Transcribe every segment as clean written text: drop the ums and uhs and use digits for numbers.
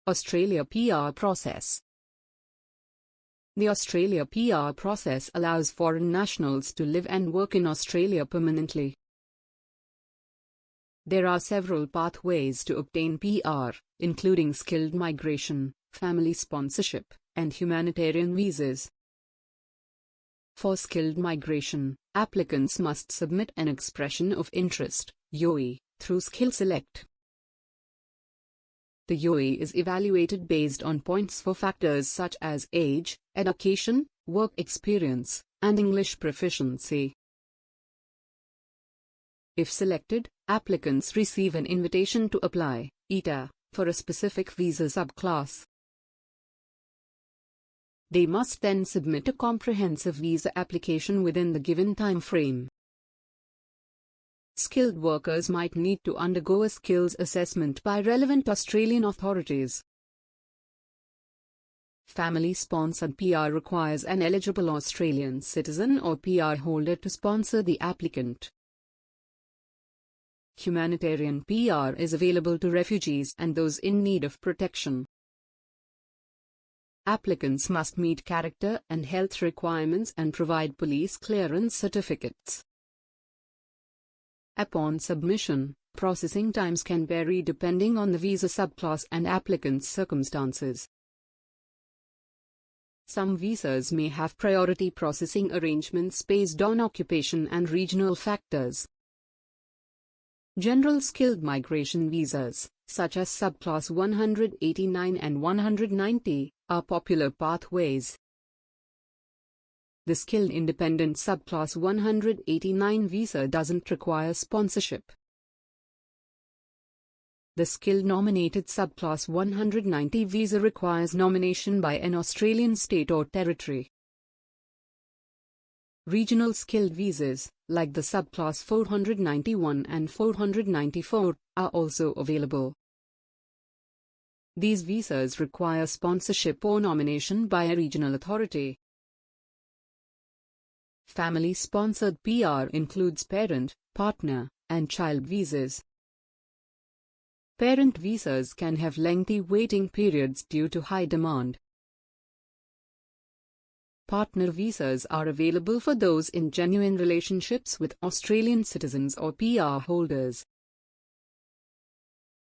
Australia PR process. The Australia PR process allows foreign nationals to live and work in Australia permanently. There are several pathways to obtain PR, including skilled migration, family sponsorship, and humanitarian visas. For skilled migration, applicants must submit an expression of interest (EOI) through Skill Select. The EOI is evaluated based on points for factors such as age, education, work experience, and English proficiency. If selected, applicants receive an invitation to apply (ETA) for a specific visa subclass. They must then submit a comprehensive visa application within the given time frame. Skilled workers might need to undergo a skills assessment by relevant Australian authorities. Family-sponsored PR requires an eligible Australian citizen or PR holder to sponsor the applicant. Humanitarian PR is available to refugees and those in need of protection. Applicants must meet character and health requirements and provide police clearance certificates. Upon submission, processing times can vary depending on the visa subclass and applicant's circumstances. Some visas may have priority processing arrangements based on occupation and regional factors. General skilled migration visas, such as subclass 189 and 190, are popular pathways. The skilled independent subclass 189 visa doesn't require sponsorship. The skilled nominated subclass 190 visa requires nomination by an Australian state or territory. Regional skilled visas, like the subclass 491 and 494, are also available. These visas require sponsorship or nomination by a regional authority. Family-sponsored PR includes parent, partner, and child visas. Parent visas can have lengthy waiting periods due to high demand. Partner visas are available for those in genuine relationships with Australian citizens or PR holders.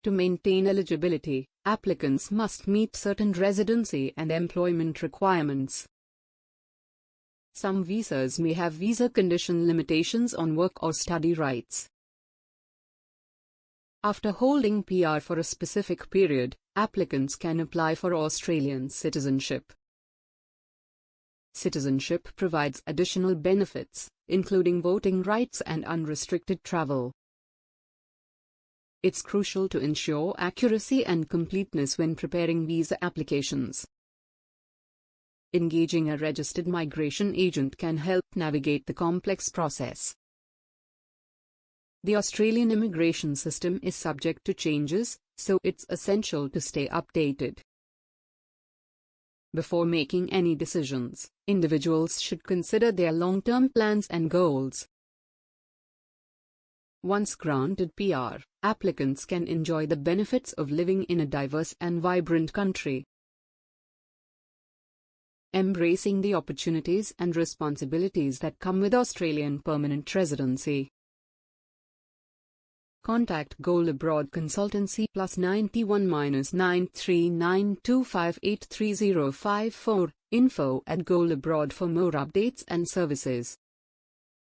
To maintain eligibility, applicants must meet certain residency and employment requirements. Some visas may have visa condition limitations on work or study rights. After holding PR for a specific period, applicants can apply for Australian citizenship. Citizenship provides additional benefits, including voting rights and unrestricted travel. It's crucial to ensure accuracy and completeness when preparing visa applications. Engaging a registered migration agent can help navigate the complex process. The Australian immigration system is subject to changes, so it's essential to stay updated. Before making any decisions, individuals should consider their long-term plans and goals. Once granted PR, applicants can enjoy the benefits of living in a diverse and vibrant country. Embracing the opportunities and responsibilities that come with Australian permanent residency. Contact Goal Abroad Consultancy +91 -9392583054, info@Goal Abroad for more updates and services.